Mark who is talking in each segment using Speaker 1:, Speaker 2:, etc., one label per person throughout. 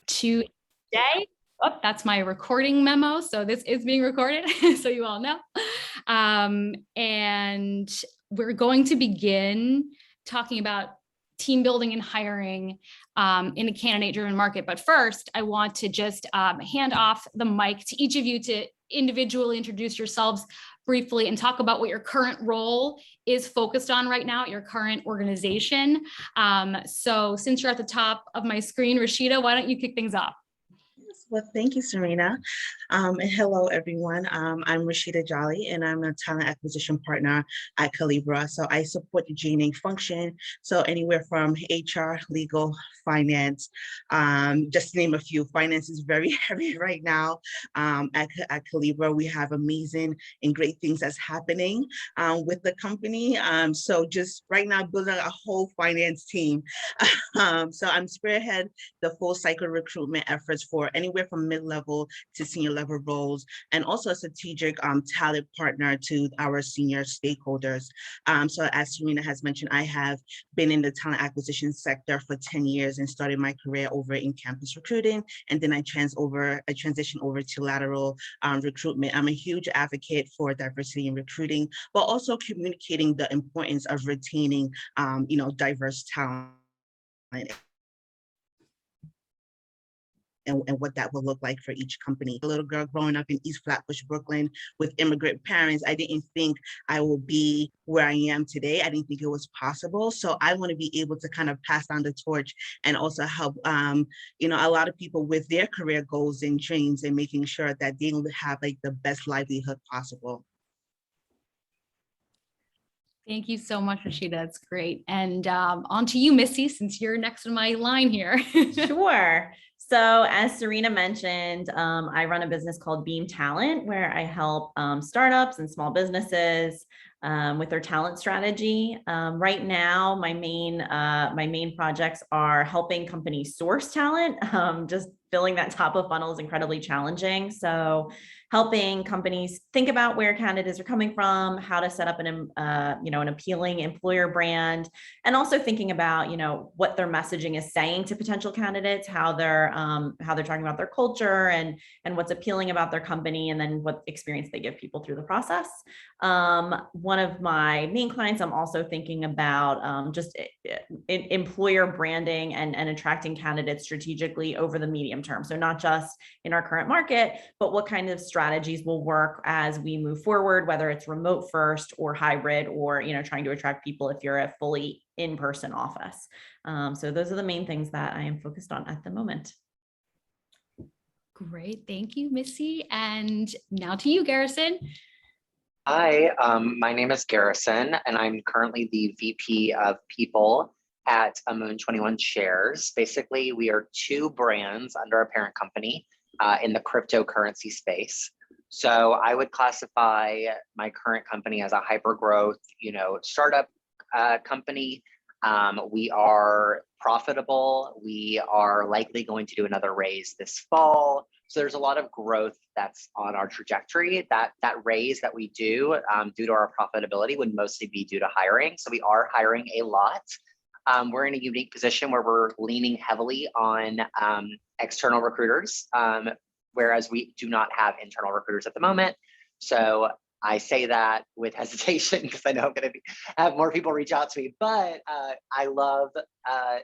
Speaker 1: today. Oh, that's my recording memo. So this is being recorded, so you all know. And we're going to begin talking about team building and hiring in a candidate-driven market. But first, I want to just hand off the mic to each of you to individually introduce yourselves briefly and talk about what your current role is focused on right now at your current organization. So since you're at the top of my screen, Rasheda, why don't you kick things off?
Speaker 2: Well, thank you, Serena. And hello, everyone. I'm Rasheda Jolly, and I'm a talent acquisition partner at Collibra. So I support the G&A function. So anywhere from HR, legal, finance, just to name a few. Finance is very heavy right now. At Collibra, we have amazing and great things that's happening with the company. So just right now, building a whole finance team. So I'm spearhead the full cycle recruitment efforts for anywhere from mid-level to senior level roles, and also a strategic talent partner to our senior stakeholders. So as Serena has mentioned, I have been in the talent acquisition sector for 10 years and started my career over in campus recruiting, and then I transitioned over to lateral recruitment. I'm a huge advocate for diversity in recruiting, but also communicating the importance of retaining diverse talent and what that will look like for each company. A little girl growing up in East Flatbush, Brooklyn with immigrant parents, I didn't think I will be where I am today. I didn't think it was possible. So I want to be able to kind of pass down the torch and also help, a lot of people with their career goals and dreams and making sure that they have like the best livelihood possible.
Speaker 1: Thank you so much, Rasheda. That's great. And on to you, Missy, since you're next in my line here.
Speaker 3: Sure. So as Serena mentioned, I run a business called Beam Talent, where I help startups and small businesses with their talent strategy. Right now, my main projects are helping companies source talent. Just filling that top of funnel is incredibly challenging. So helping companies think about where candidates are coming from, how to set up an appealing employer brand, and also thinking about, what their messaging is saying to potential candidates, how they're talking about their culture and what's appealing about their company, and then what experience they give people through the process. One of my main clients, I'm also thinking about just employer branding and attracting candidates strategically over the medium term. So not just in our current market, but what kind of strategies will work as we move forward, whether it's remote first or hybrid, or trying to attract people if you're a fully in-person office. So those are the main things that I am focused on at the moment.
Speaker 1: Great, thank you, Missy. And now to you, Garrison.
Speaker 4: Hi, my name is Garrison, and I'm currently the VP of People at Amun 21 Shares. Basically, we are two brands under our parent company in the cryptocurrency space. So I would classify my current company as a hyper-growth, startup company. We are profitable. We are likely going to do another raise this fall. So there's a lot of growth that's on our trajectory. That raise that we do due to our profitability would mostly be due to hiring. So we are hiring a lot. We're in a unique position where we're leaning heavily on external recruiters, whereas we do not have internal recruiters at the moment. So I say that with hesitation because I know I'm going to have more people reach out to me, but I love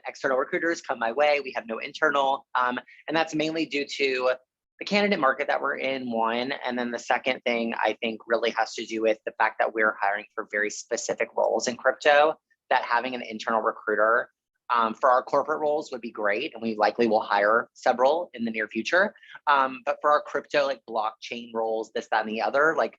Speaker 4: external recruiters come my way. We have no internal, and that's mainly due to the candidate market that we're in, one. And then the second thing I think really has to do with the fact that we're hiring for very specific roles in crypto, that having an internal recruiter for our corporate roles would be great. And we likely will hire several in the near future. But for our crypto, like blockchain roles, this, that, and the other, like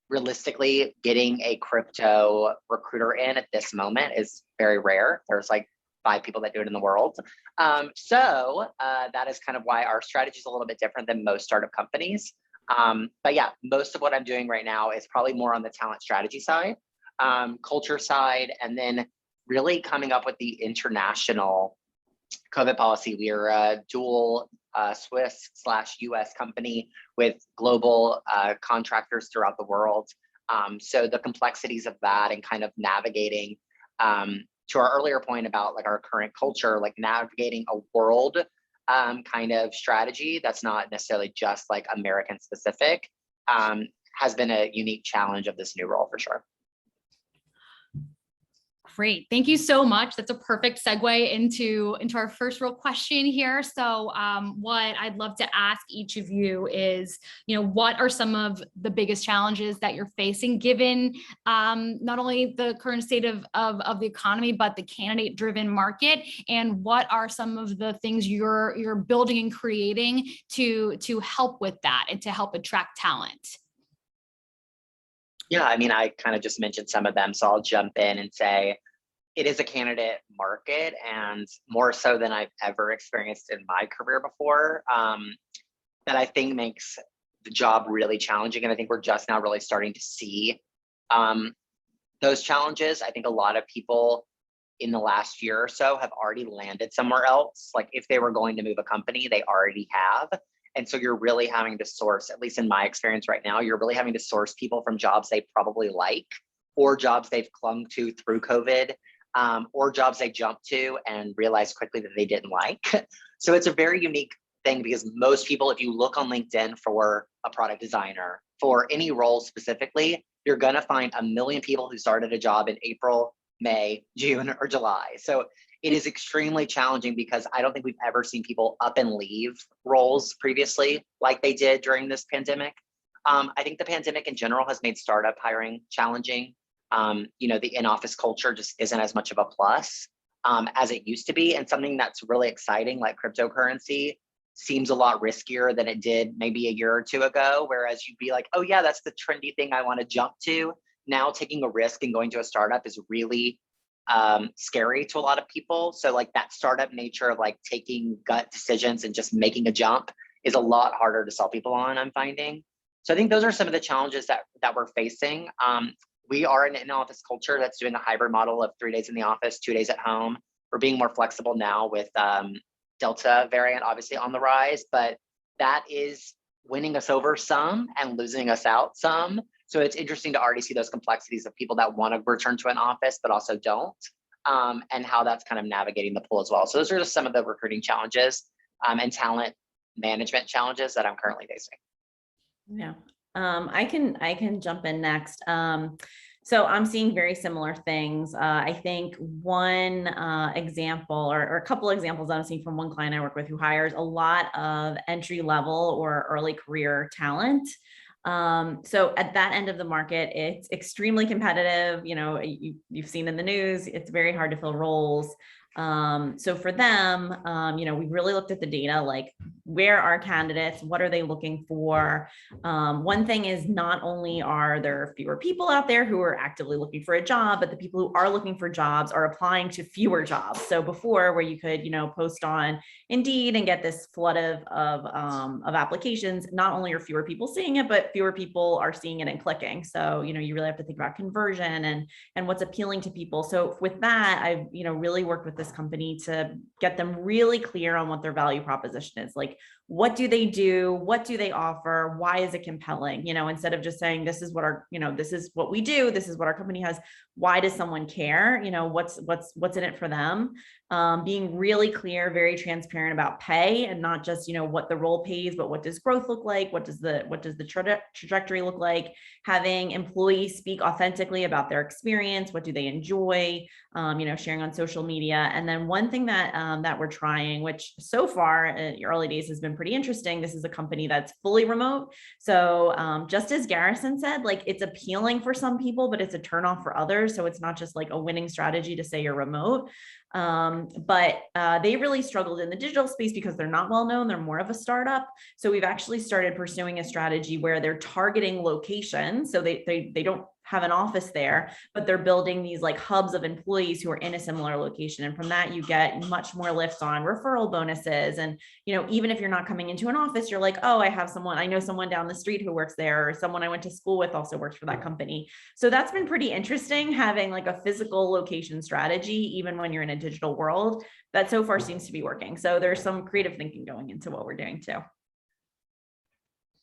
Speaker 4: realistically getting a crypto recruiter in at this moment is very rare. There's like 5 people that do it in the world. So that is kind of why our strategy is a little bit different than most startup companies. But yeah, most of what I'm doing right now is probably more on the talent strategy side, culture side, and then really coming up with the international COVID policy. We are a dual Swiss/US company with global contractors throughout the world. So the complexities of that and kind of navigating, to our earlier point about like our current culture, like navigating a world kind of strategy that's not necessarily just like American specific, has been a unique challenge of this new role for sure.
Speaker 1: Great. Thank you so much. That's a perfect segue into our first real question here. So what I'd love to ask each of you is, what are some of the biggest challenges that you're facing given not only the current state of the economy, but the candidate driven market? And what are some of the things you're building and creating to help with that and to help attract talent?
Speaker 4: Yeah, I mean, I kind of just mentioned some of them, so I'll jump in and say it is a candidate market, and more so than I've ever experienced in my career before, that I think makes the job really challenging. And I think we're just now really starting to see those challenges. I think a lot of people in the last year or so have already landed somewhere else. Like if they were going to move a company, they already have. And so you're really having to source, at least in my experience right now, you're really having to source people from jobs they probably like, or jobs they've clung to through COVID, or jobs they jumped to and realized quickly that they didn't like. So it's a very unique thing because most people, if you look on LinkedIn for a product designer, for any role specifically, you're gonna find a million people who started a job in April, May, June, or July. So it is extremely challenging because I don't think we've ever seen people up and leave roles previously like they did during this pandemic. I think the pandemic in general has made startup hiring challenging. The in-office culture just isn't as much of a plus as it used to be. And something that's really exciting like cryptocurrency seems a lot riskier than it did maybe a year or two ago, whereas you'd be like, oh yeah, that's the trendy thing I want to jump to. Now taking a risk and going to a startup is really scary to a lot of people. So like that startup nature of like taking gut decisions and just making a jump is a lot harder to sell people on, I'm finding. So I think those are some of the challenges that we're facing. We are an in-office culture that's doing a hybrid model of 3 days in the office, 2 days at home. We're being more flexible now with Delta variant obviously on the rise, but that is winning us over some and losing us out some. So it's interesting to already see those complexities of people that want to return to an office, but also don't, and how that's kind of navigating the pool as well. So those are just some of the recruiting challenges and talent management challenges that I'm currently facing.
Speaker 3: Yeah, I can jump in next. So I'm seeing very similar things. I think one example or a couple examples I'm seeing from one client I work with who hires a lot of entry level or early career talent. So at that end of the market, it's extremely competitive. You've seen in the news, it's very hard to fill roles. So for them, we really looked at the data, like where are candidates, what are they looking for? One thing is not only are there fewer people out there who are actively looking for a job, but the people who are looking for jobs are applying to fewer jobs. So before where you could, post on Indeed and get this flood of applications, not only are fewer people seeing it, but fewer people are seeing it and clicking. So, you really have to think about conversion and what's appealing to people. So with that, I've, really worked with this company to get them really clear on what their value proposition is. Like, what do they do? What do they offer? Why is it compelling? Instead of just saying, this is what our, this is what we do. This is what our company has. Why does someone care? What's in it for them? Being really clear, very transparent about pay and not just, what the role pays, but what does growth look like? What does the trajectory look like? Having employees speak authentically about their experience. What do they enjoy? Sharing on social media. And then one thing that we're trying, which so far in the early days has been pretty interesting. This is a company that's fully remote. So just as Garrison said, like it's appealing for some people, but it's a turnoff for others. So it's not just like a winning strategy to say you're remote. But they really struggled in the digital space because they're not well known. They're more of a startup. So we've actually started pursuing a strategy where they're targeting locations. So they don't have an office there, but they're building these like hubs of employees who are in a similar location. And from that, you get much more lifts on referral bonuses. And, even if you're not coming into an office, you're like, oh, I know someone down the street who works there, or someone I went to school with also works for that company. So that's been pretty interesting, having like a physical location strategy, even when you're in a digital world. That so far seems to be working. So there's some creative thinking going into what we're doing too.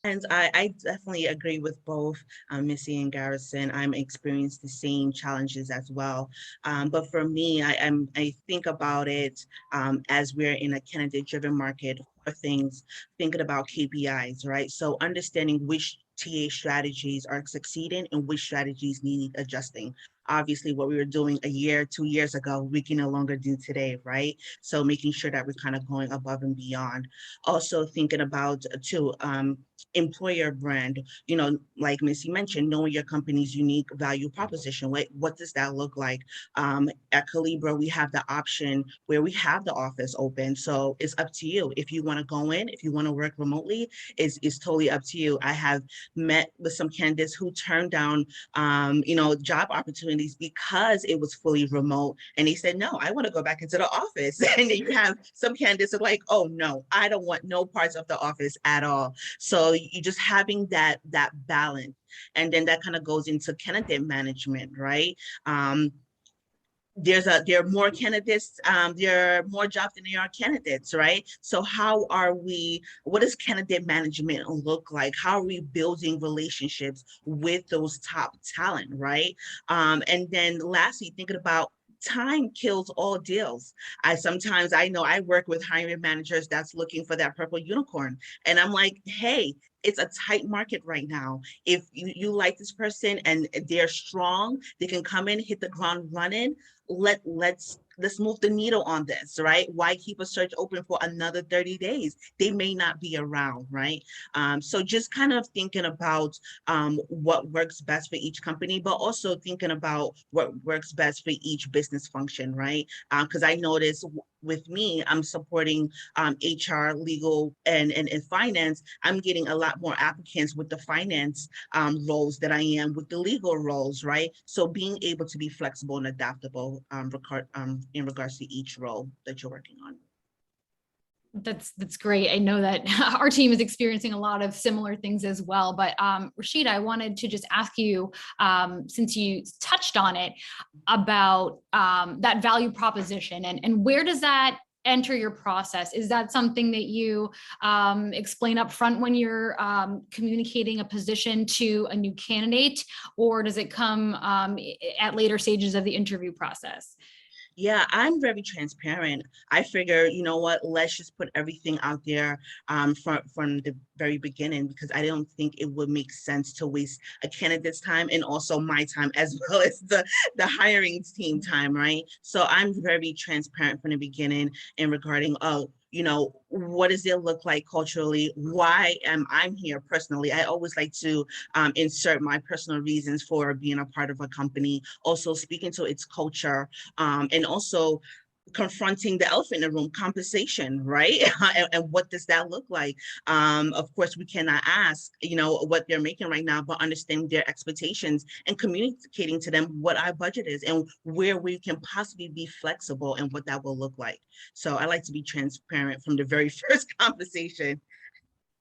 Speaker 2: And I definitely agree with both Missy and Garrison. I'm experienced the same challenges as well. But for me, I think about it as we're in a candidate-driven market for things, thinking about KPIs, right? So understanding which TA strategies are succeeding and which strategies need adjusting. Obviously, what we were doing a year, 2 years ago, we can no longer do today, right? So making sure that we're kind of going above and beyond. Also thinking about too, employer brand, like Missy mentioned, knowing your company's unique value proposition. What does that look like? At Collibra, we have the option where we have the office open. So it's up to you. If you want to go in, if you want to work remotely, it's totally up to you. I have met with some candidates who turned down, job opportunities because it was fully remote. And they said, no, I want to go back into the office. And then you have some candidates are like, oh no, I don't want no parts of the office at all. So you just having that balance. And then that kind of goes into candidate management, right? There are more candidates, there are more jobs than there are candidates, right? So what does candidate management look like? How are we building relationships with those top talent, right? And then lastly, thinking about time kills all deals. I know I work with hiring managers that's looking for that purple unicorn. And I'm like, hey, it's a tight market right now. If you like this person and they're strong, they can come in, hit the ground running. Let's move the needle on this, right? Why keep a search open for another 30 days? They may not be around, right? So just kind of thinking about what works best for each company, but also thinking about what works best for each business function, right? Because I noticed with me, I'm supporting HR, legal, and finance. I'm getting a lot more applicants with the finance roles than I am with the legal roles, right? So being able to be flexible and adaptable in regards to each role that you're working on.
Speaker 1: That's great. I know that our team is experiencing a lot of similar things as well. But Rasheda, I wanted to just ask you, since you touched on it, about that value proposition and where does that enter your process? Is that something that you explain up front when you're communicating a position to a new candidate, or does it come at later stages of the interview process?
Speaker 2: Yeah, I'm very transparent. I figure, you know what, let's just put everything out there from the very beginning, because I don't think it would make sense to waste a candidate's time and also my time as well as the hiring team time, right? So I'm very transparent from the beginning in regarding, what does it look like culturally? Why am I here personally? I always like to insert my personal reasons for being a part of a company, also speaking to its culture, and also confronting the elephant in the room, compensation, right? And what does that look like? Of course, we cannot ask, what they're making right now, but understanding their expectations and communicating to them what our budget is and where we can possibly be flexible and what that will look like. So I like to be transparent from the very first conversation.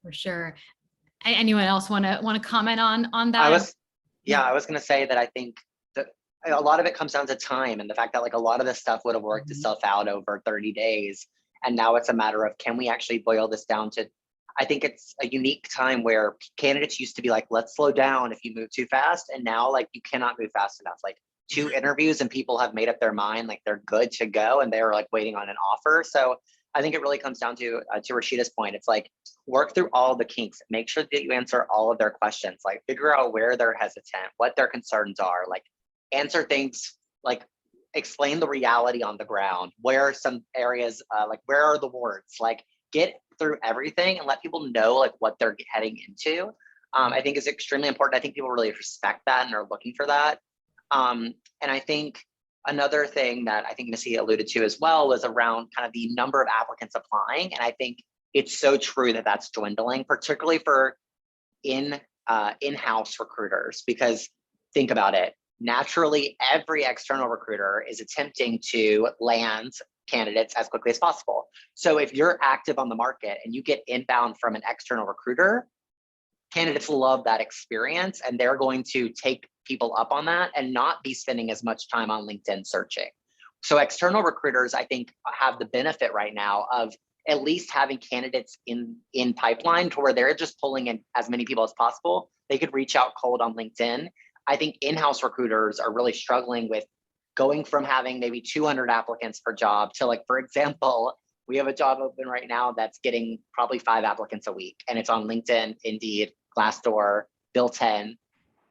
Speaker 1: For sure. Anyone else want to comment on that?
Speaker 4: I was going to say that I think that a lot of it comes down to time and the fact that like a lot of this stuff would have worked itself out over 30 days. And now it's a matter of, can we actually boil this down to, I think it's a unique time where candidates used to be like, let's slow down if you move too fast. And now like you cannot move fast enough. Like 2 interviews and people have made up their mind, like they're good to go and they're like waiting on an offer. So I think it really comes down to Rasheda's point. It's like, work through all the kinks, make sure that you answer all of their questions, like figure out where they're hesitant, what their concerns are, like answer things, like explain the reality on the ground. Where are some areas, like where are the warts? Like get through everything and let people know like what they're heading into. I think is extremely important. I think people really respect that and are looking for that. And I think another thing that I think Missy alluded to as well was around kind of the number of applicants applying. And I think it's so true that that's dwindling, particularly for in-house recruiters, because think about it. Naturally, every external recruiter is attempting to land candidates as quickly as possible. So if you're active on the market and you get inbound from an external recruiter, candidates love that experience and they're going to take people up on that and not be spending as much time on LinkedIn searching. So external recruiters, I think, have the benefit right now of at least having candidates in pipeline to where they're just pulling in as many people as possible. They could reach out cold on LinkedIn. I think in-house recruiters are really struggling with going from having maybe 200 applicants per job to, like, for example, we have a job open right now that's getting probably 5 applicants a week, and it's on LinkedIn, Indeed, Glassdoor, Bill10,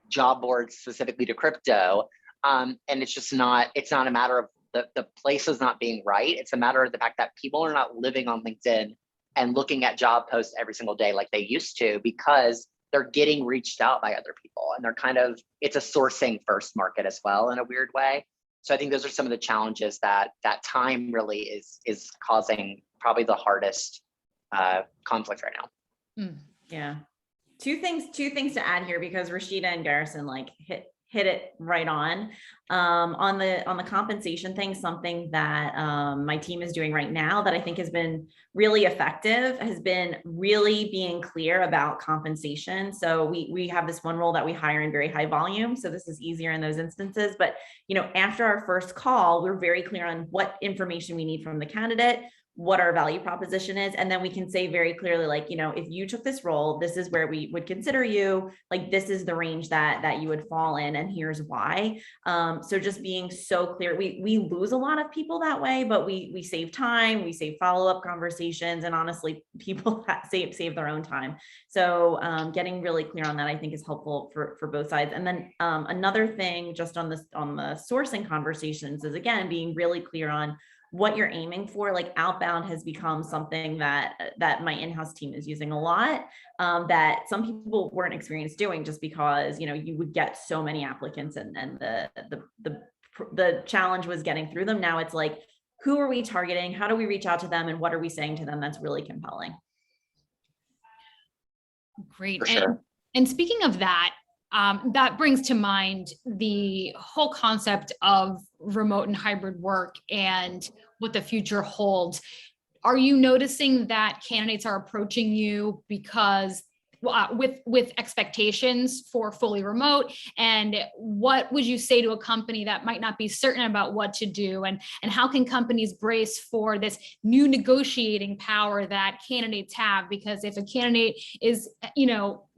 Speaker 4: job boards specifically to crypto. And it's just not, it's not a matter of the places not being right. It's a matter of the fact that people are not living on LinkedIn and looking at job posts every single day like they used to, because they're getting reached out by other people, and they're kind of, it's a sourcing first market as well in a weird way. So I think those are some of the challenges that time really is causing probably the hardest conflict right now.
Speaker 3: Yeah. Two things to add here, because Rasheda and Garrison like hit it right on. On the compensation thing, something that my team is doing right now that I think has been really effective has been really being clear about compensation. So we have this one role that we hire in very high volume, so this is easier in those instances. But after our first call, we're very clear on what information we need from the candidate, what our value proposition is. And then we can say very clearly, like, if you took this role, this is where we would consider you, like, this is the range that you would fall in, and here's why. So just being so clear, we lose a lot of people that way, but we save time, we save follow-up conversations, and honestly, people save their own time. So getting really clear on that, I think, is helpful for both sides. And then another thing just on the sourcing conversations is, again, being really clear on what you're aiming for. Like, outbound has become something that my in-house team is using a lot, that some people weren't experienced doing, just because you would get so many applicants, and the challenge was getting through them. Now it's like, who are we targeting? How do we reach out to them? And what are we saying to them that's really compelling?
Speaker 1: Great.
Speaker 4: For sure.
Speaker 1: And speaking of that, that brings to mind the whole concept of remote and hybrid work and what the future holds. Are you noticing that candidates are approaching you because with expectations for fully remote? And what would you say to a company that might not be certain about what to do? And how can companies brace for this new negotiating power that candidates have? Because if a candidate is,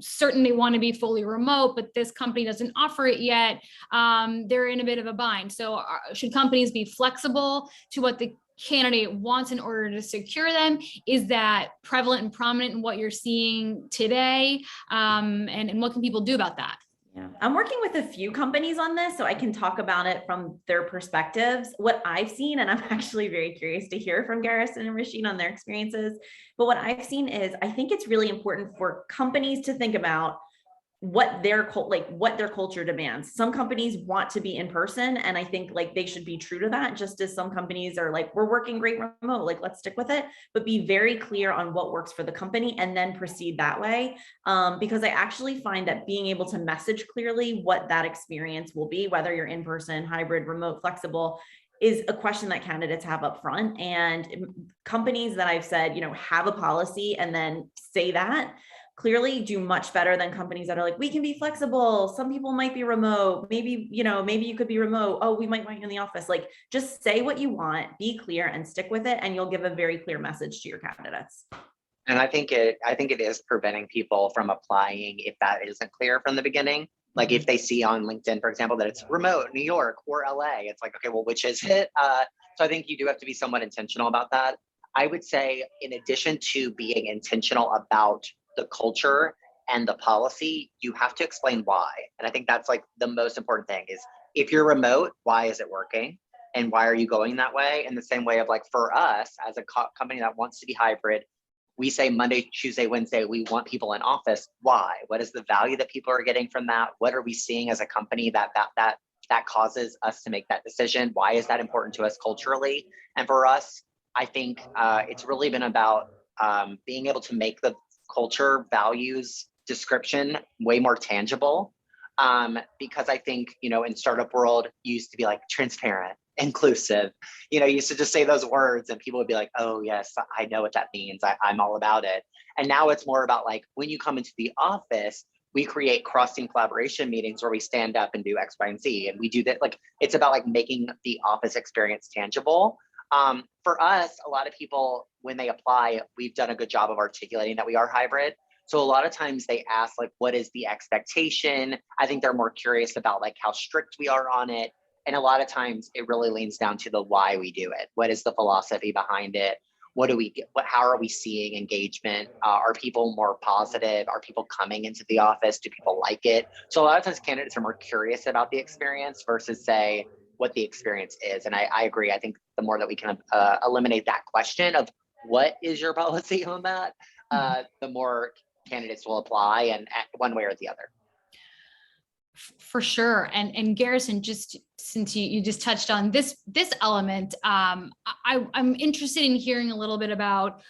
Speaker 1: certain they want to be fully remote, but this company doesn't offer it yet, they're in a bit of a bind. So should companies be flexible to what the candidate wants in order to secure them? Is that prevalent and prominent in what you're seeing today? And what can people do about that?
Speaker 3: Yeah, I'm working with a few companies on this, so I can talk about it from their perspectives. What I've seen, and I'm actually very curious to hear from Garrison and Rasheen on their experiences, but what I've seen is, I think it's really important for companies to think about what their culture demands. Some companies want to be in person, and I think they should be true to that, just as some companies are like, we're working great remote, let's stick with it, but be very clear on what works for the company and then proceed that way. Because I actually find that being able to message clearly what that experience will be, whether you're in person, hybrid, remote, flexible, is a question that candidates have up front. And companies that I've said, have a policy and then say that clearly do much better than companies that are like, we can be flexible. Some people might be remote. Maybe you could be remote. Oh, we might want you in the office. Just say what you want, be clear, and stick with it. And you'll give a very clear message to your candidates.
Speaker 4: And I think it is preventing people from applying if that isn't clear from the beginning. Like, if they see on LinkedIn, for example, that it's remote, New York or LA, it's like, okay, well, which is it? So I think you do have to be somewhat intentional about that. I would say, in addition to being intentional about the culture and the policy, you have to explain why. And I think that's the most important thing is, if you're remote, why is it working? And why are you going that way? In the same way of for us as a company that wants to be hybrid, we say Monday, Tuesday, Wednesday, we want people in office. Why? What is the value that people are getting from that? What are we seeing as a company that causes us to make that decision? Why is that important to us culturally? And for us, I think it's really been about being able to make the culture, values, description way more tangible. Because I think, in startup world, you used to be transparent, inclusive, you used to just say those words and people would be like, oh yes, I know what that means. I'm all about it. And now it's more about when you come into the office, we create cross-team collaboration meetings where we stand up and do X, Y, and Z. And we do that. It's about making the office experience tangible. For us, a lot of people when they apply, we've done a good job of articulating that we are hybrid. So a lot of times they ask like, what is the expectation? I think they're more curious about like how strict we are on it. And a lot of times it really leans down to the why we do it. What is the philosophy behind it? What do we get? How are we seeing engagement? Are people more positive? Are people coming into the office? Do people like it? So a lot of times candidates are more curious about the experience versus say what the experience is. And I agree. I think the more that we can eliminate that question of what is your policy on that, the more candidates will apply and one way or the other.
Speaker 1: For sure. And Garrison, just since you just touched on this element, I'm interested in hearing a little bit about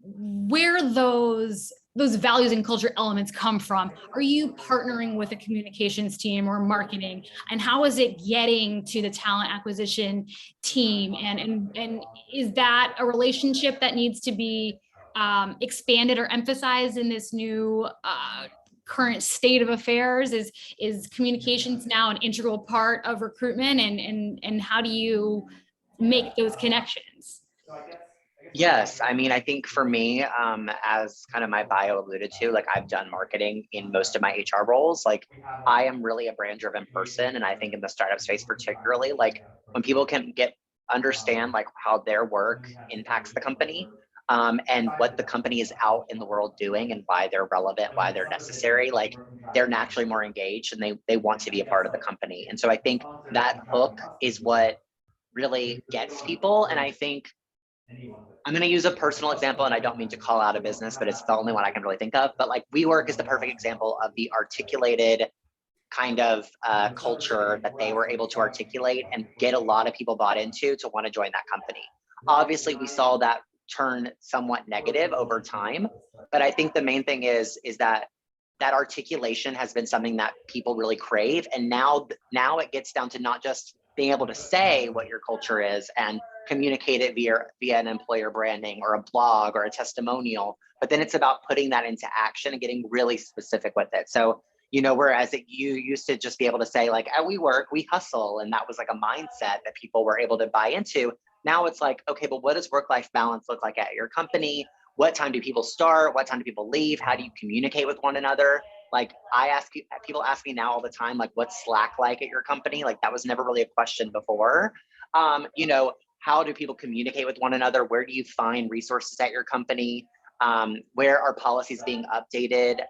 Speaker 1: where those values and culture elements come from. Are you partnering with a communications team or marketing, and how is it getting to the talent acquisition team? And is that a relationship that needs to be expanded or emphasized in this new current state of affairs? Is communications now an integral part of recruitment, and how do you make those connections?
Speaker 4: Yes, I mean, I think for me, as kind of my bio alluded to, like I've done marketing in most of my HR roles. Like I am really a brand-driven person, and I think in the startup space particularly, like when people can understand like how their work impacts the company, and what the company is out in the world doing and why they're relevant, why they're necessary, like they're naturally more engaged and they want to be a part of the company. And so I think that hook is what really gets people. And I think I'm going to use a personal example, and I don't mean to call out a business, but it's the only one I can really think of. But like WeWork is the perfect example of the articulated kind of culture that they were able to articulate and get a lot of people bought into to want to join that company. Obviously, we saw that turn somewhat negative over time, but I think the main thing is that articulation has been something that people really crave, and now it gets down to not just being able to say what your culture is and communicate it via an employer branding or a blog or a testimonial, but then it's about putting that into action and getting really specific with it. So, you know, whereas you used to just be able to say like, at WeWork, we hustle, and that was like a mindset that people were able to buy into. Now it's like, okay, but what does work-life balance look like at your company? What time do people start? What time do people leave? How do you communicate with one another? Like people ask me now all the time, like, what's Slack like at your company? Like that was never really a question before. You know, how do people communicate with one another? Where do you find resources at your company? Where are policies being updated?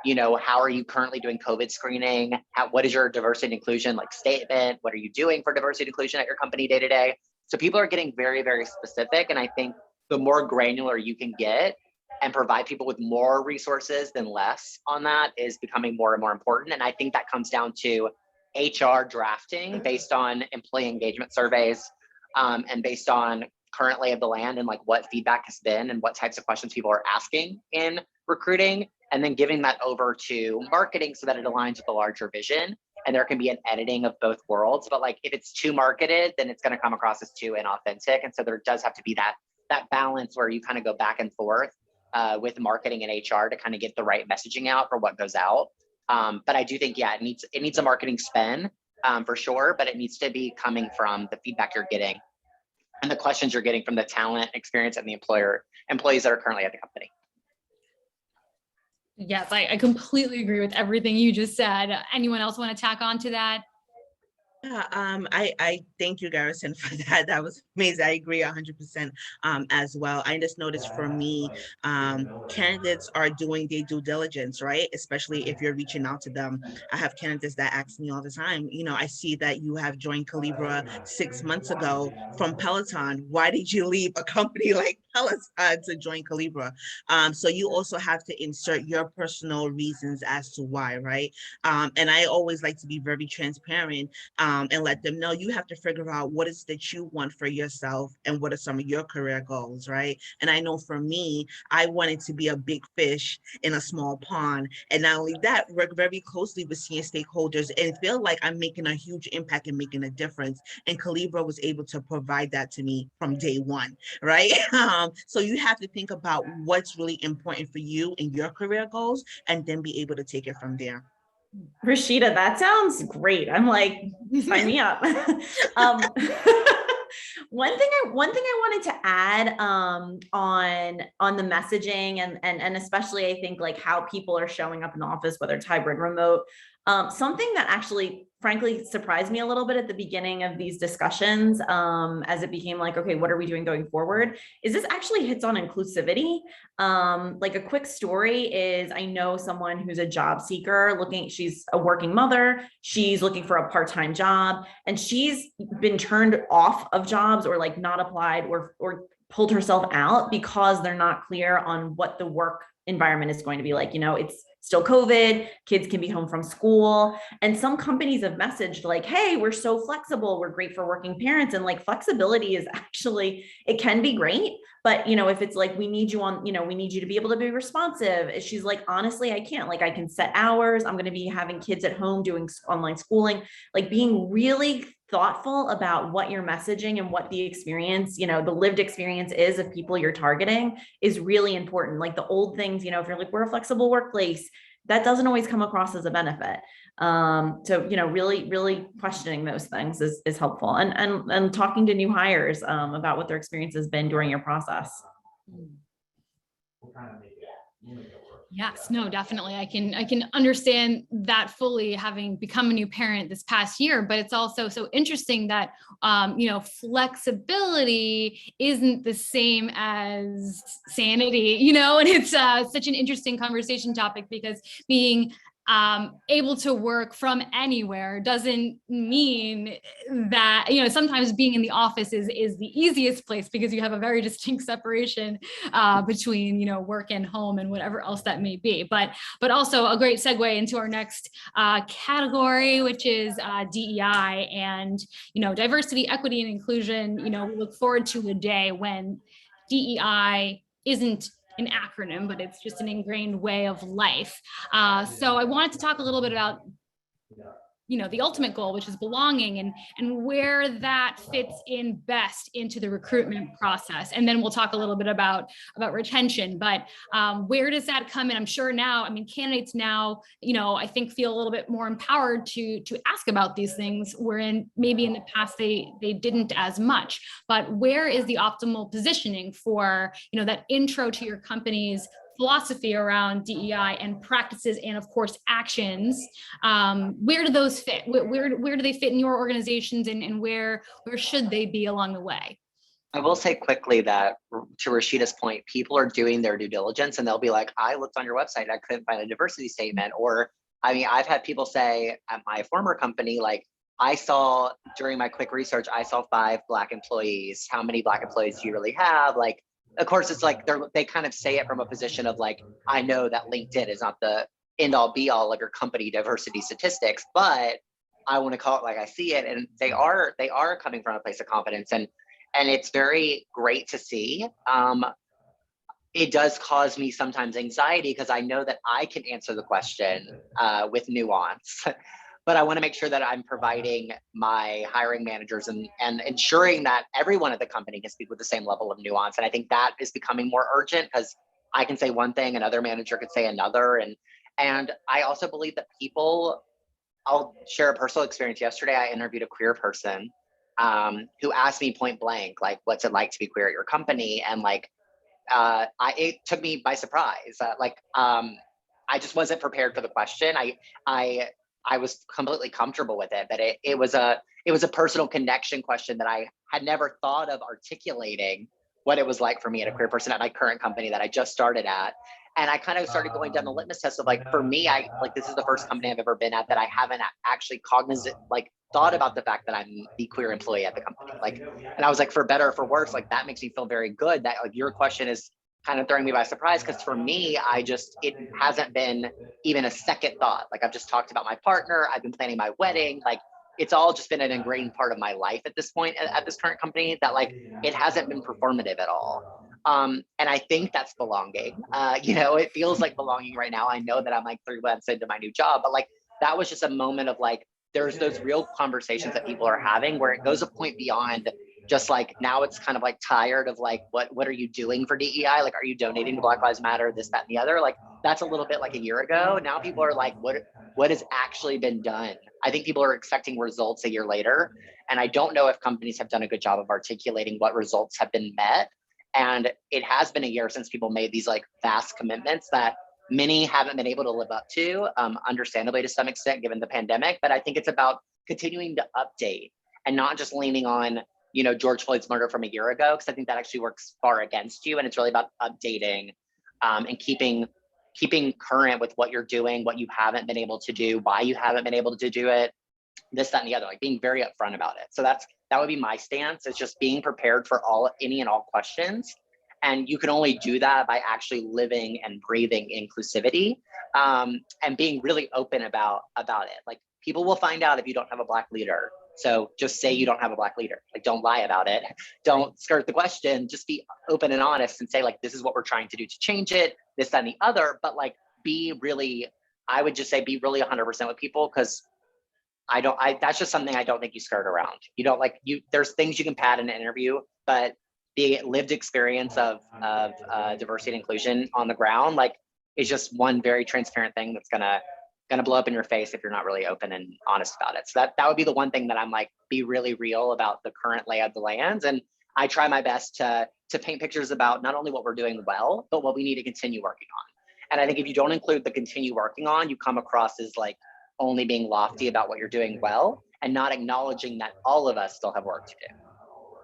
Speaker 4: You know, how are you currently doing COVID screening? What is your diversity and inclusion like statement? What are you doing for diversity and inclusion at your company day to day? So people are getting very, very specific. And I think the more granular you can get and provide people with more resources than less on that is becoming more and more important. And I think that comes down to HR drafting based on employee engagement surveys, and based on current lay of the land and like what feedback has been and what types of questions people are asking in recruiting, and then giving that over to marketing so that it aligns with the larger vision. And there can be an editing of both worlds, but like if it's too marketed, then it's going to come across as too inauthentic. And so there does have to be that balance where you kind of go back and forth with marketing and HR to kind of get the right messaging out for what goes out. But I do think, yeah, it needs a marketing spin for sure, but it needs to be coming from the feedback you're getting and the questions you're getting from the talent experience and the employees that are currently at the company.
Speaker 1: Yes, I completely agree with everything you just said. Anyone else want to tack on to that?
Speaker 2: Yeah, I thank you, Garrison, for that. That was amazing. I agree 100% as well. I just noticed for me, candidates are doing their due diligence, right? Especially if you're reaching out to them. I have candidates that ask me all the time, you know, I see that you have joined Collibra 6 months ago from Peloton. Why did you leave a company like Peloton to join Collibra? So you also have to insert your personal reasons as to why, right? And I always like to be very transparent. And let them know you have to figure out what is that you want for yourself and what are some of your career goals, right? And I know for me, I wanted to be a big fish in a small pond. And not only that, work very closely with senior stakeholders and feel like I'm making a huge impact and making a difference. And Collibra was able to provide that to me from day one, right? So you have to think about what's really important for you in your career goals and then be able to take it from there.
Speaker 3: Rasheda, that sounds great. I'm like, sign me up. One thing I wanted to add on the messaging and especially I think like how people are showing up in the office, whether it's hybrid, remote, something that actually frankly surprised me a little bit at the beginning of these discussions, as it became like, okay, what are we doing going forward? Is this actually hits on inclusivity? Like a quick story is I know someone who's a job seeker she's a working mother, she's looking for a part-time job, and she's been turned off of jobs or like not applied or pulled herself out because they're not clear on what the work environment is going to be like. You know, it's still COVID, kids can be home from school. And some companies have messaged like, hey, we're so flexible. We're great for working parents. And like flexibility is actually, it can be great. But, you know, if it's like, we need you on, you know, we need you to be able to be responsive. She's like, honestly, I can't, like, I can set hours. I'm going to be having kids at home doing online schooling, like being really thoughtful about what you're messaging and what the experience, you know, the lived experience is of people you're targeting is really important. Like the old things, you know, if you're like, we're a flexible workplace, that doesn't always come across as a benefit. So, you know, really questioning those things is helpful, and talking to new hires about what their experience has been during your process.
Speaker 1: Yes, no, definitely. I can understand that fully, having become a new parent this past year, but it's also so interesting that, you know, flexibility isn't the same as sanity, you know, and it's such an interesting conversation topic, because being able to work from anywhere doesn't mean that, you know, sometimes being in the office is the easiest place because you have a very distinct separation between, you know, work and home and whatever else that may be. But also a great segue into our next category, which is DEI and, you know, diversity, equity, and inclusion. You know, we look forward to a day when DEI isn't an acronym, but it's just an ingrained way of life. So I wanted to talk a little bit about, you know, the ultimate goal, which is belonging, and where that fits in best into the recruitment process. And then we'll talk a little bit about retention, but where does that come in? I'm sure now, I mean, candidates now, you know, I think feel a little bit more empowered to ask about these things, wherein maybe in the past they didn't as much. But where is the optimal positioning for, you know, that intro to your company's philosophy around DEI and practices, and of course actions? Where do those fit? Where do they fit in your organizations, and where should they be along the way?
Speaker 4: I will say quickly that, to Rasheda's point, people are doing their due diligence and they'll be like, I looked on your website, I couldn't find a diversity statement. Or, I mean, I've had people say at my former company, like, I saw during my quick research, I saw 5 Black employees. How many Black employees do you really have? Like, of course, it's like they kind of say it from a position of like, I know that LinkedIn is not the end all be all of your company diversity statistics, but I want to call it like I see it. And they are coming from a place of confidence, and it's very great to see. It does cause me sometimes anxiety because I know that I can answer the question with nuance. But I want to make sure that I'm providing my hiring managers and ensuring that everyone at the company can speak with the same level of nuance. And I think that is becoming more urgent, because I can say one thing, another manager could say another. And I also believe that people, I'll share a personal experience. Yesterday, I interviewed a queer person who asked me point blank, like, what's it like to be queer at your company? And like, it took me by surprise. I just wasn't prepared for the question. I was completely comfortable with it, but it was a personal connection question that I had never thought of articulating what it was like for me at a queer person at my current company that I just started at. And I kind of started going down the litmus test of like, for me, this is the first company I've ever been at that I haven't actually thought about the fact that I'm the queer employee at the company. Like, and I was like, for better or for worse, like that makes me feel very good that like your question is kind of throwing me by surprise, because for me, it hasn't been even a second thought. Like, I've just talked about my partner, I've been planning my wedding, like it's all just been an ingrained part of my life at this point at this current company, that like it hasn't been performative at all. And I think that's belonging. You know, it feels like belonging right now. I know that I'm like 3 months into my new job, but like that was just a moment of like, there's those real conversations that people are having where it goes a point beyond just like, now it's kind of like tired of like, what are you doing for DEI? Like, are you donating to Black Lives Matter, this, that, and the other? Like, that's a little bit like a year ago. Now people are like, what has actually been done I think people are expecting results a year later. And I don't know if companies have done a good job of articulating what results have been met. And it has been a year since people made these like vast commitments that many haven't been able to live up to, understandably to some extent, given the pandemic. But I think it's about continuing to update and not just leaning on, you know, George Floyd's murder from a year ago, because I think that actually works far against you. And it's really about updating and keeping current with what you're doing, what you haven't been able to do, why you haven't been able to do it, this, that, and the other, like being very upfront about it. So that would be my stance. It's just being prepared for any and all questions. And you can only do that by actually living and breathing inclusivity, and being really open about it. Like, people will find out if you don't have a Black leader. So just say you don't have a Black leader. Like, don't lie about it. Don't skirt the question. Just be open and honest and say, like, this is what we're trying to do to change it, this, that, and the other. But like, I would just say be really 100% with people, because that's just something I don't think you skirt around. You don't there's things you can pad in an interview, but the lived experience of diversity and inclusion on the ground, like, is just one very transparent thing that's gonna blow up in your face if you're not really open and honest about it. So that would be the one thing that I'm like, be really real about the current lay of the lands. And I try my best to paint pictures about not only what we're doing well, but what we need to continue working on. And I think if you don't include the continue working on, you come across as like only being lofty about what you're doing well and not acknowledging that all of us still have work to do.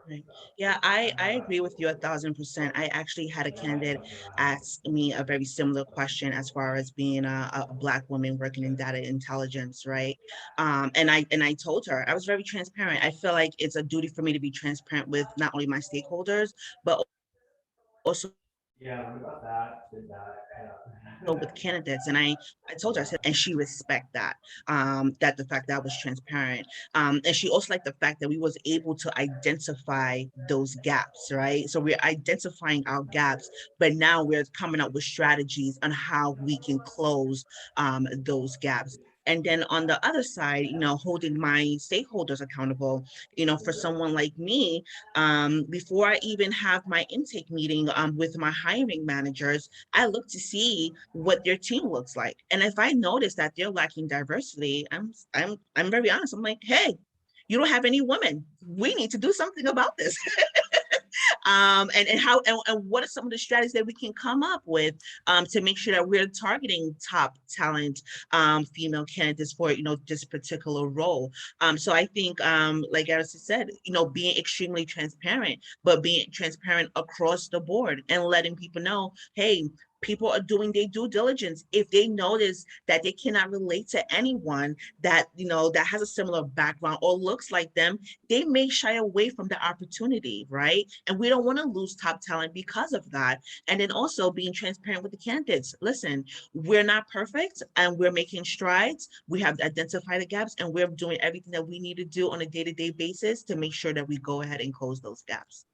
Speaker 2: Right. Yeah, I agree with you 1,000%. I actually had a candidate ask me a very similar question as far as being a Black woman working in data intelligence, right? And I told her, I was very transparent. I feel like it's a duty for me to be transparent with not only my stakeholders, but also with candidates. And I told her, I said, and she respect that, that the fact that I was transparent. And she also liked the fact that we was able to identify those gaps, right? So we're identifying our gaps, but now we're coming up with strategies on how we can close those gaps. And then on the other side, you know, holding my stakeholders accountable, you know, for someone like me, before I even have my intake meeting with my hiring managers, I look to see what their team looks like. And if I notice that they're lacking diversity, I'm very honest. I'm like, hey, you don't have any women. We need to do something about this. And what are some of the strategies that we can come up with to make sure that we're targeting top talent female candidates for, you know, this particular role. So I think, like Garrison said, you know, being extremely transparent, but being transparent across the board and letting people know, hey, people are doing their due diligence. If they notice that they cannot relate to anyone that, you know, that has a similar background or looks like them, they may shy away from the opportunity, right? And we don't want to lose top talent because of that. And then also being transparent with the candidates. Listen, we're not perfect and we're making strides. We have identified the gaps and we're doing everything that we need to do on a day-to-day basis to make sure that we go ahead and close those gaps.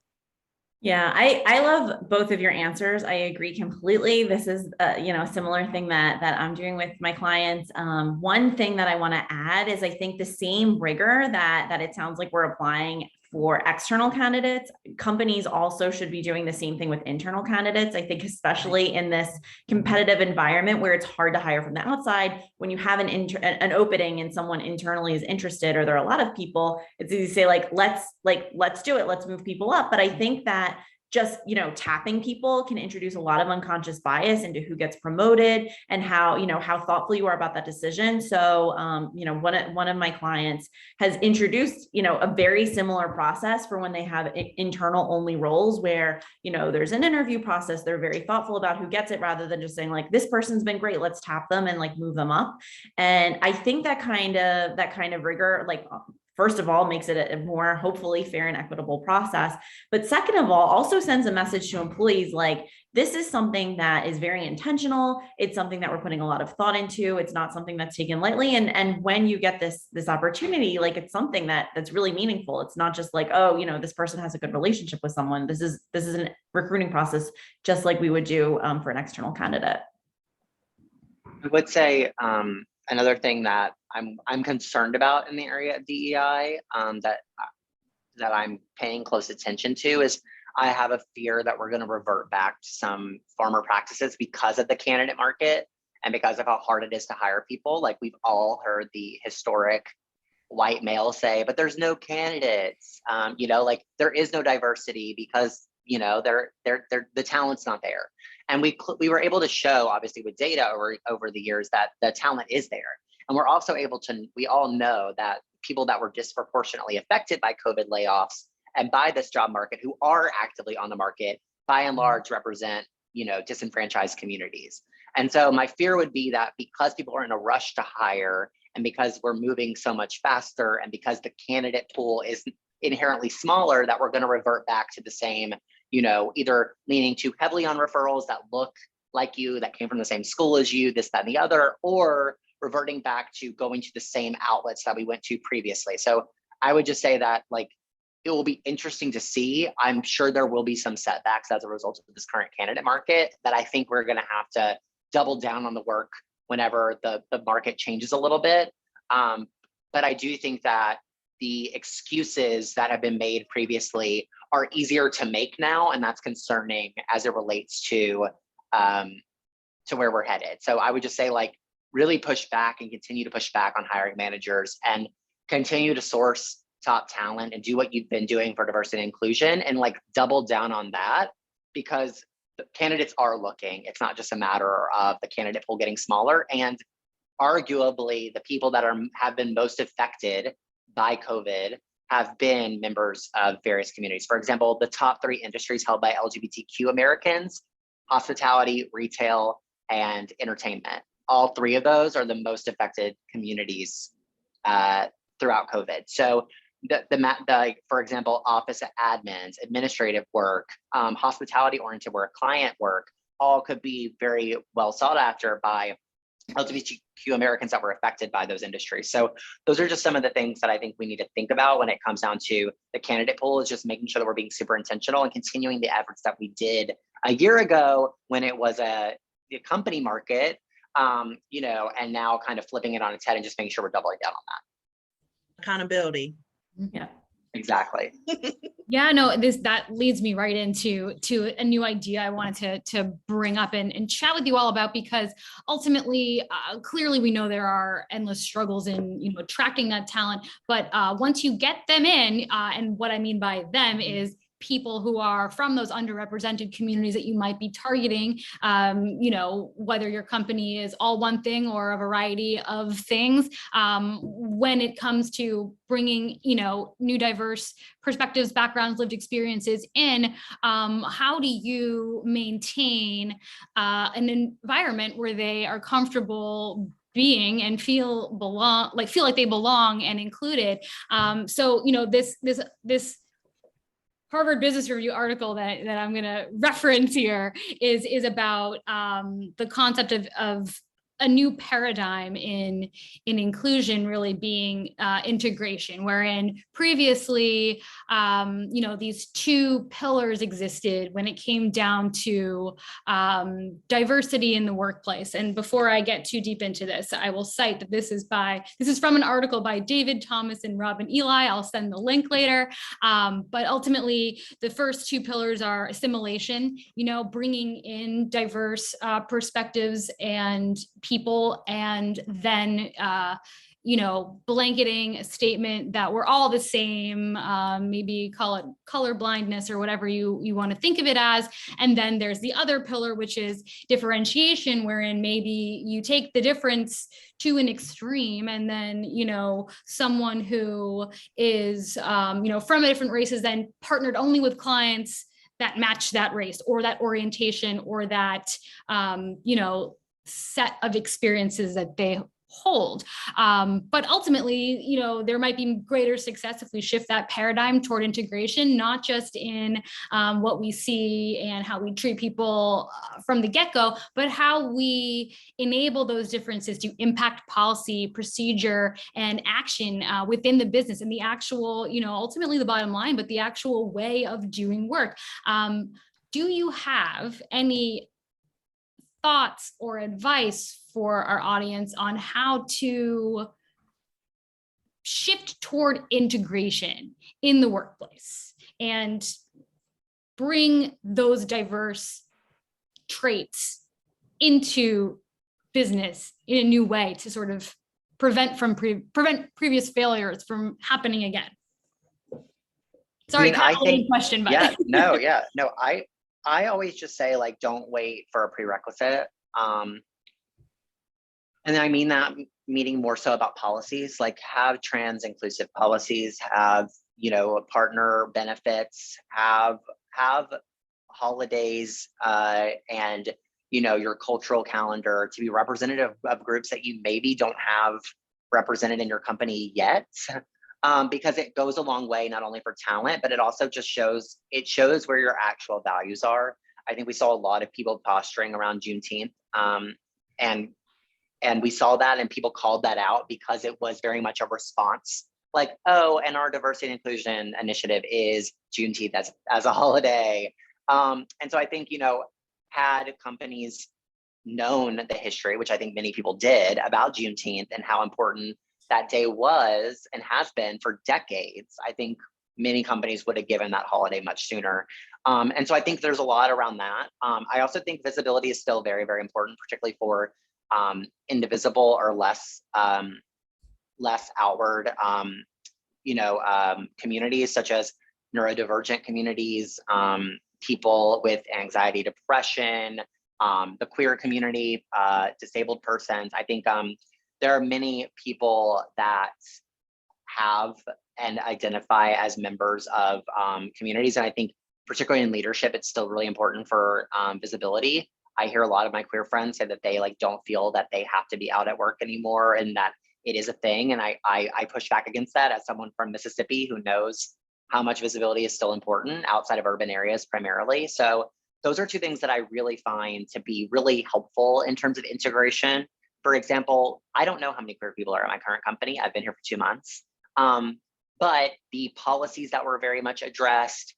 Speaker 3: Yeah, I love both of your answers. I agree completely. This is you know, a similar thing that I'm doing with my clients. One thing that I want to add is I think the same rigor that it sounds like we're applying for external candidates, companies also should be doing the same thing with internal candidates. I think especially in this competitive environment where it's hard to hire from the outside, when you have an opening and someone internally is interested, or there are a lot of people, it's easy to say let's do it, let's move people up. But I think that just, you know, tapping people can introduce a lot of unconscious bias into who gets promoted and how, you know, how thoughtful you are about that decision. So, you know, one of my clients has introduced, you know, a very similar process for when they have internal only roles where, you know, there's an interview process. They're very thoughtful about who gets it rather than just saying like, this person's been great, let's tap them and like move them up. And I think that kind of rigor, like, first of all, makes it a more hopefully fair and equitable process. But second of all, also sends a message to employees like, this is something that is very intentional. It's something that we're putting a lot of thought into. It's not something that's taken lightly. And when you get this opportunity, like, it's something that's really meaningful. It's not just like, oh, you know, this person has a good relationship with someone. This is a recruiting process, just like we would do for an external candidate.
Speaker 4: I would say another thing that I'm concerned about in the area of DEI that I'm paying close attention to is I have a fear that we're going to revert back to some former practices because of the candidate market and because of how hard it is to hire people. Like we've all heard the historic white male say, but there's no candidates. Like there is no diversity because the talent's not there. And we were able to show, obviously with data over the years, that the talent is there. And we're also able to, we all know that people that were disproportionately affected by COVID layoffs and by this job market, who are actively on the market, by and large represent, disenfranchised communities. And so my fear would be that because people are in a rush to hire, and because we're moving so much faster, and because the candidate pool is inherently smaller, that we're going to revert back to the same, either leaning too heavily on referrals that look like you, that came from the same school as you, this, that, and the other, or reverting back to going to the same outlets that we went to previously. So I would just say that, like, it will be interesting to see. I'm sure there will be some setbacks as a result of this current candidate market that I think we're going to have to double down on the work whenever the market changes a little bit. But I do think that the excuses that have been made previously are easier to make now, and that's concerning as it relates to where we're headed. So I would just say, like, really push back and continue to push back on hiring managers, and continue to source top talent and do what you've been doing for diversity and inclusion, and like double down on that, because the candidates are looking. It's not just a matter of the candidate pool getting smaller. And arguably the people that have been most affected by COVID have been members of various communities. For example, the top 3 industries held by LGBTQ Americans: hospitality, retail, and entertainment. All 3 of those are the most affected communities throughout COVID. So for example, office admins, administrative work, hospitality-oriented work, client work, all could be very well sought after by LGBTQ Americans that were affected by those industries. So those are just some of the things that I think we need to think about when it comes down to the candidate pool, is just making sure that we're being super intentional and continuing the efforts that we did a year ago when it was a company market, and now kind of flipping it on its head and just making sure we're doubling down on that.
Speaker 2: Accountability.
Speaker 3: Yeah.
Speaker 4: Exactly.
Speaker 1: Yeah, no, that leads me right into a new idea I wanted to bring up and chat with you all about, because ultimately, clearly we know there are endless struggles in attracting that talent, but once you get them in, and what I mean by them is people who are from those underrepresented communities that you might be targeting, whether your company is all one thing or a variety of things, when it comes to bringing, new diverse perspectives, backgrounds, lived experiences in, how do you maintain an environment where they are comfortable being and feel like they belong and included? So, this Harvard Business Review article that I'm going to reference here is about the concept of a new paradigm in inclusion really being integration, wherein previously, these 2 pillars existed when it came down to diversity in the workplace. And before I get too deep into this, I will cite that this is from an article by David Thomas and Robin Eli. I'll send the link later. But ultimately, the first 2 pillars are assimilation, bringing in diverse perspectives and people, and then blanketing a statement that we're all the same, maybe call it color blindness or whatever you want to think of it as. And then there's the other pillar, which is differentiation, wherein maybe you take the difference to an extreme, and then someone who is from a different race is then partnered only with clients that match that race or that orientation or that set of experiences that they hold. But ultimately, there might be greater success if we shift that paradigm toward integration, not just in what we see and how we treat people from the get-go, but how we enable those differences to impact policy, procedure, and action within the business, and the actual, ultimately the bottom line, but the actual way of doing work. Do you have any thoughts or advice for our audience on how to shift toward integration in the workplace and bring those diverse traits into business in a new way to sort of prevent previous failures from happening again? Sorry,
Speaker 4: I think,
Speaker 1: question, but
Speaker 4: yeah, no, I always just say, like, don't wait for a prerequisite. And I mean that meaning more so about policies, like have trans inclusive policies, have, you know, partner benefits, have holidays, and, you know, your cultural calendar to be representative of groups that you maybe don't have represented in your company yet. Because it goes a long way, not only for talent, but it also just shows where your actual values are. I think we saw a lot of people posturing around Juneteenth, and we saw that, and people called that out because it was very much a response, like, oh, and our diversity and inclusion initiative is Juneteenth as a holiday. And so I think, you know, had companies known the history, which I think many people did, about Juneteenth and how important that day was and has been for decades, I think many companies would have given that holiday much sooner. And so I think there's a lot around that. I also think visibility is still very, very important, particularly for indivisible or less outward, communities such as neurodivergent communities, people with anxiety, depression, the queer community, disabled persons. I think there are many people that have and identify as members of communities. And I think particularly in leadership, it's still really important for visibility. I hear a lot of my queer friends say that they don't feel that they have to be out at work anymore and that it is a thing. And I push back against that as someone from Mississippi who knows how much visibility is still important outside of urban areas primarily. So those are two things that I really find to be really helpful in terms of integration. For example, I don't know how many queer people are in my current company. I've been here for 2 months. But the policies that were very much addressed,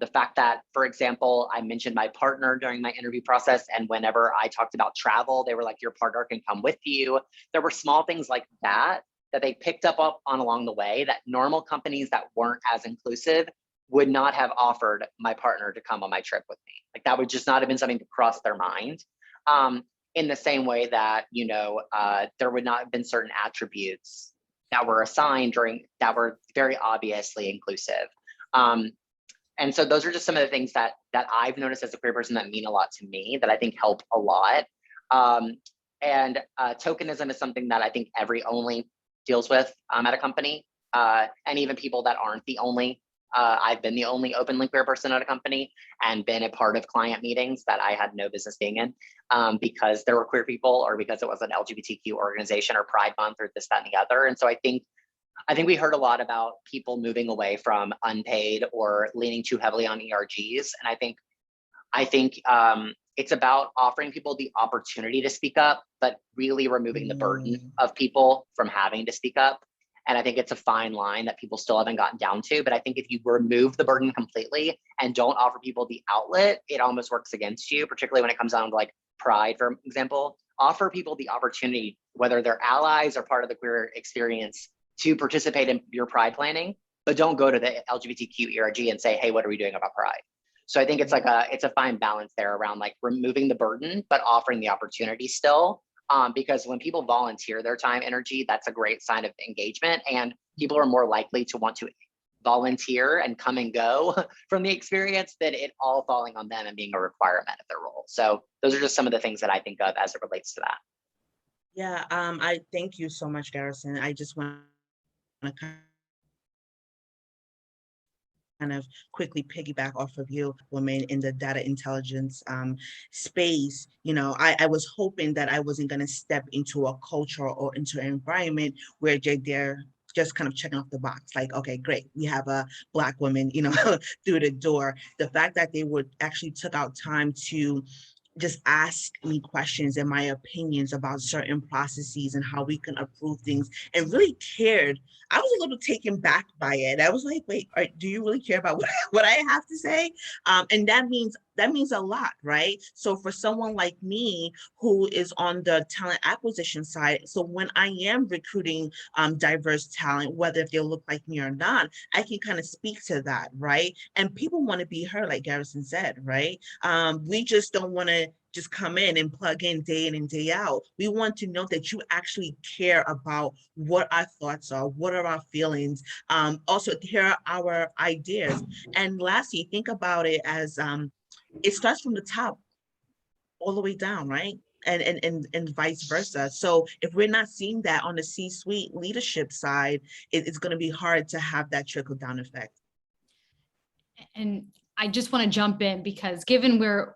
Speaker 4: the fact that, for example, I mentioned my partner during my interview process, and whenever I talked about travel, they were like, your partner can come with you. There were small things like that they picked up on along the way that normal companies that weren't as inclusive would not have offered my partner to come on my trip with me. Like that would just not have been something to cross their mind. In the same way that, there would not have been certain attributes that were assigned that were very obviously inclusive. And so those are just some of the things that I've noticed as a queer person that mean a lot to me, that I think help a lot. And tokenism is something that I think every only deals with at a company, and even people that aren't the only. I've been the only openly queer person at a company and been a part of client meetings that I had no business being in because there were queer people or because it was an LGBTQ organization or Pride Month or this, that, and the other. And so I think we heard a lot about people moving away from unpaid or leaning too heavily on ERGs. And I think it's about offering people the opportunity to speak up, but really removing the burden of people from having to speak up. And I think it's a fine line that people still haven't gotten down to. But I think if you remove the burden completely and don't offer people the outlet, it almost works against you, particularly when it comes down to like Pride, for example. Offer people the opportunity, whether they're allies or part of the queer experience, to participate in your Pride planning, but don't go to the LGBTQ ERG and say, hey, what are we doing about Pride? So I think it's it's a fine balance there around like removing the burden, but offering the opportunity still. Because when people volunteer their time, energy, that's a great sign of engagement, and people are more likely to want to volunteer and come and go from the experience than it all falling on them and being a requirement of their role. So those are just some of the things that I think of as it relates to that.
Speaker 2: Yeah, I thank you so much, Garrison. I just want to kind of quickly piggyback off of you, women in the data intelligence space. I was hoping that I wasn't going to step into a culture or into an environment where they're just kind of checking off the box, like, okay, great, we have a Black woman, through the door. The fact that they would actually took out time to just ask me questions and my opinions about certain processes and how we can approve things, and really cared. I was a little taken back by it. I was like, wait, do you really care about what I have to say? And that means a lot, right? So for someone like me who is on the talent acquisition side, so when I am recruiting diverse talent, whether if they look like me or not, I can kind of speak to that, right? And people want to be heard, like Garrison said, right? We just don't want to just come in and plug in and day out. We want to know that you actually care about what our thoughts are, what are our feelings, also hear our ideas. And lastly, think about it as it starts from the top all the way down, right? And vice versa. So if we're not seeing that on the C-suite leadership side, it's going to be hard to have that trickle down effect.
Speaker 1: And I just want to jump in because given we're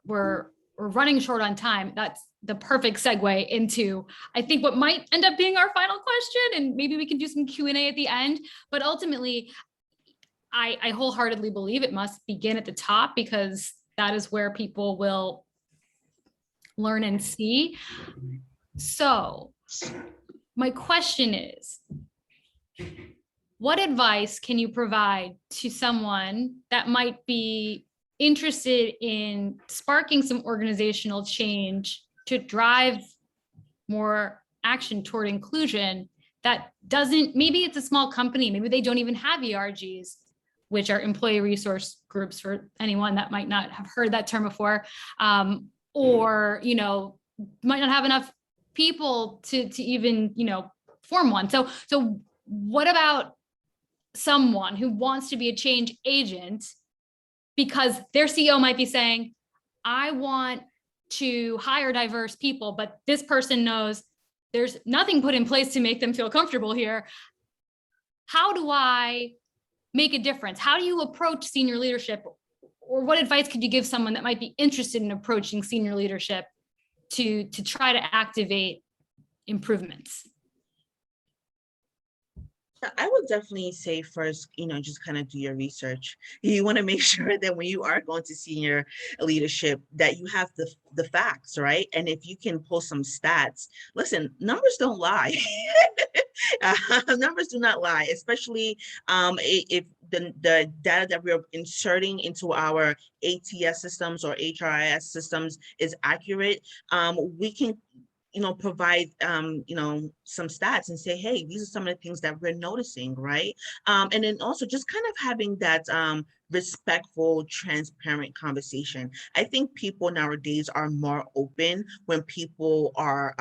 Speaker 1: running short on time, that's the perfect segue into, I think, what might end up being our final question, and maybe we can do some Q&A at the end. But ultimately, I wholeheartedly believe it must begin at the top, because that is where people will learn and see. So my question is, what advice can you provide to someone that might be interested in sparking some organizational change to drive more action toward inclusion that doesn't, maybe it's a small company, maybe they don't even have ERGs, which are employee resource groups for anyone that might not have heard that term before, or, you know, might not have enough people to even, you know, form one. So what about someone who wants to be a change agent because their CEO might be saying, I want to hire diverse people, but this person knows there's nothing put in place to make them feel comfortable here. How do I make a difference? How do you approach senior leadership? Or what advice could you give someone that might be interested in approaching senior leadership to try to activate improvements?
Speaker 2: I would definitely say first, you know, just kind of do your research. You want to make sure that when you are going to senior leadership, that you have the facts, right? And if you can pull some stats, listen, numbers don't lie. Numbers do not lie, especially if the data that we're inserting into our ATS systems or HRIS systems is accurate. We can, you know, provide, you know, some stats and say, hey, these are some of the things that we're noticing, right? And then also just kind of having that respectful, transparent conversation. I think people nowadays are more open when people are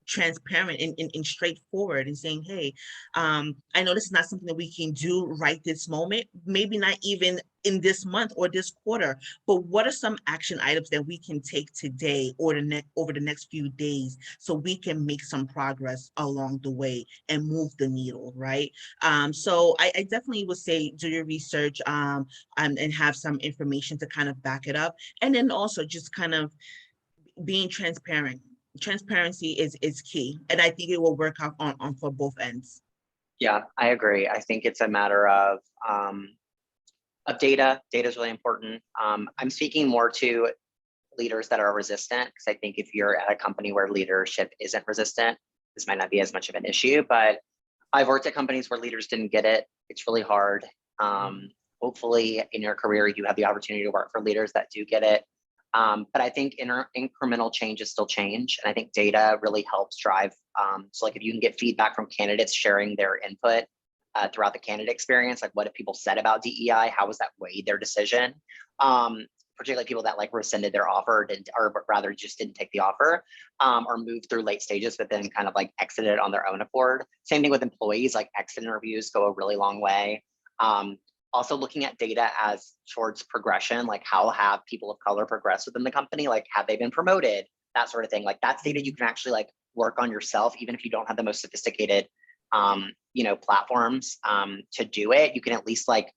Speaker 2: transparent and straightforward and saying, hey, I know this is not something that we can do right this moment, maybe not even in this month or this quarter, but what are some action items that we can take today or over the next few days so we can make some progress along the way and move the needle, right? So I definitely would say do your research and have some information to kind of back it up. And then also just kind of being transparent. Transparency is key, and I think it will work out on for both ends.
Speaker 4: Yeah, I agree. I think it's a matter of data. Data is really important. I'm speaking more to leaders that are resistant, because I think if you're at a company where leadership isn't resistant, this might not be as much of an issue. But I've worked at companies where leaders didn't get it. It's really hard. Hopefully in your career, you have the opportunity to work for leaders that do get it. But I think incremental change is still change. And I think data really helps drive. So like if you can get feedback from candidates sharing their input throughout the candidate experience, like what have people said about DEI? How was that weighed their decision? Particularly people that like rescinded their offer or rather just didn't take the offer or moved through late stages, but then kind of like exited on their own accord. Same thing with employees, like exit interviews go a really long way. Also looking at data as towards progression, like how have people of color progressed within the company? Like have they been promoted? That sort of thing. Like that's data you can actually like work on yourself, even if you don't have the most sophisticated, you know, platforms to do it. You can at least like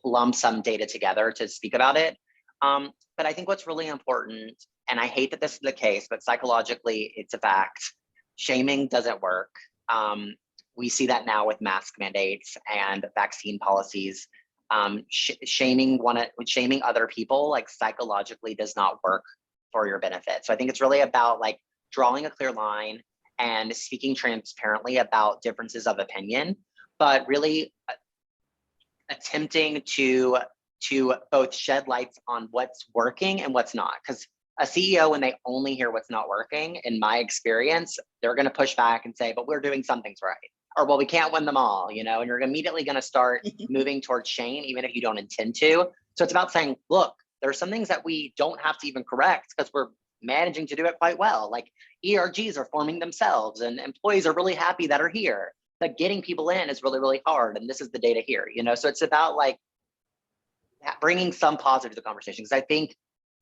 Speaker 4: lump some data together to speak about it. But I think what's really important, and I hate that this is the case, but psychologically it's a fact, shaming doesn't work. We see that now with mask mandates and vaccine policies. Shaming other people like psychologically does not work for your benefit. So I think it's really about like drawing a clear line and speaking transparently about differences of opinion, but really attempting to both shed lights on what's working and what's not. Because a CEO, when they only hear what's not working, in my experience, they're going to push back and say, but we're doing some things right. Or, well, we can't win them all, you know, and you're immediately going to start moving towards shame, even if you don't intend to. So it's about saying, look, there are some things that we don't have to even correct because we're managing to do it quite well. Like ERGs are forming themselves and employees are really happy that are here. But getting people in is really, really hard. And this is the data here, you know? So it's about like bringing some positive to the conversation. Because I think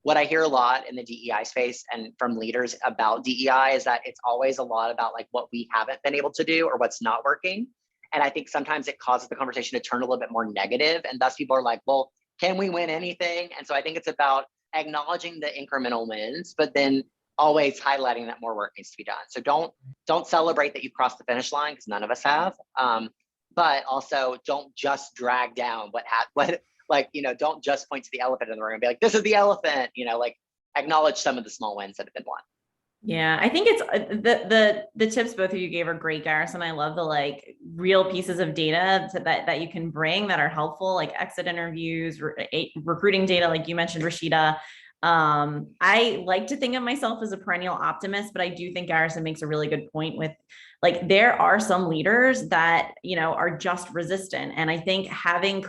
Speaker 4: what I hear a lot in the DEI space and from leaders about DEI is that it's always a lot about like what we haven't been able to do or what's not working. And I think sometimes it causes the conversation to turn a little bit more negative, and thus people are like, well, can we win anything? And so I think it's about acknowledging the incremental wins, but then always highlighting that more work needs to be done. So don't celebrate that you crossed the finish line, because none of us have. But also don't just drag down what like, you know, don't just point to the elephant in the room and be like, this is the elephant, you know, like acknowledge some of the small wins that have been won.
Speaker 3: Yeah, I think it's the tips both of you gave are great, Garrison. I love the like real pieces of data that you can bring that are helpful, like exit interviews, recruiting data, like you mentioned, Rasheda. I like to think of myself as a perennial optimist, but I do think Garrison makes a really good point with like, there are some leaders that, you know, are just resistant. And I think having a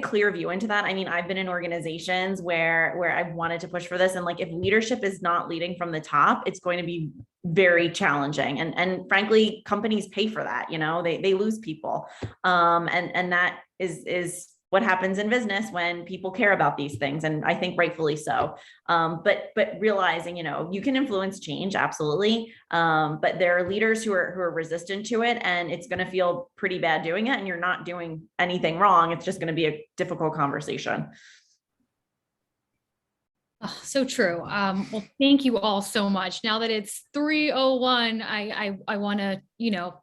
Speaker 3: clear view into that. I mean, I've been in organizations where I've wanted to push for this. And like, if leadership is not leading from the top, it's going to be very challenging. And frankly, companies pay for that, you know, they lose people. And that is what happens in business when people care about these things. And I think rightfully so. But realizing, you know, you can influence change, absolutely. But there are leaders who are resistant to it, and it's going to feel pretty bad doing it. And you're not doing anything wrong. It's just going to be a difficult conversation.
Speaker 1: Oh, so true. Well, thank you all so much. Now that it's 3:01, I want to, you know,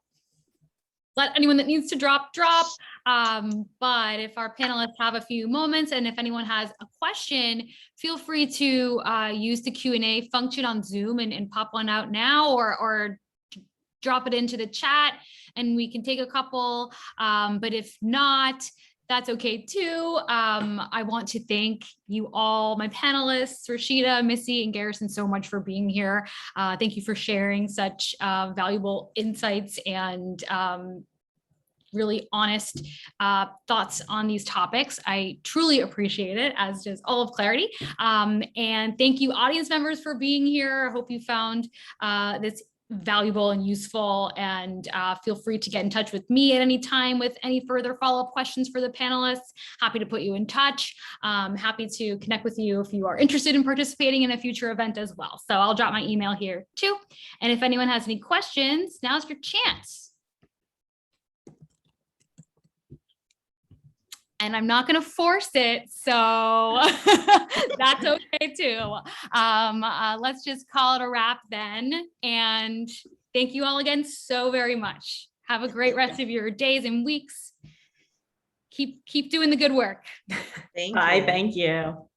Speaker 1: let anyone that needs to drop. But if our panelists have a few moments, and if anyone has a question, feel free to use the Q&A function on Zoom and pop one out now, or drop it into the chat and we can take a couple. But if not, that's okay too. I want to thank you all, my panelists, Rasheda, Missy, and Garrison, so much for being here. Thank you for sharing such valuable insights and really honest thoughts on these topics. I truly appreciate it, as does all of Clarity. And thank you, audience members, for being here. I hope you found this valuable and useful, and feel free to get in touch with me at any time with any further follow-up questions for the panelists. Happy to put you in touch. Happy to connect with you if you are interested in participating in a future event as well. So I'll drop my email here too. And if anyone has any questions, now's your chance. And I'm not going to force it, so that's okay too. Let's just call it a wrap then. And thank you all again so very much. Have a great rest of your days and weeks. Keep doing the good work.
Speaker 2: Thank
Speaker 3: Bye.
Speaker 2: you.
Speaker 3: Thank you.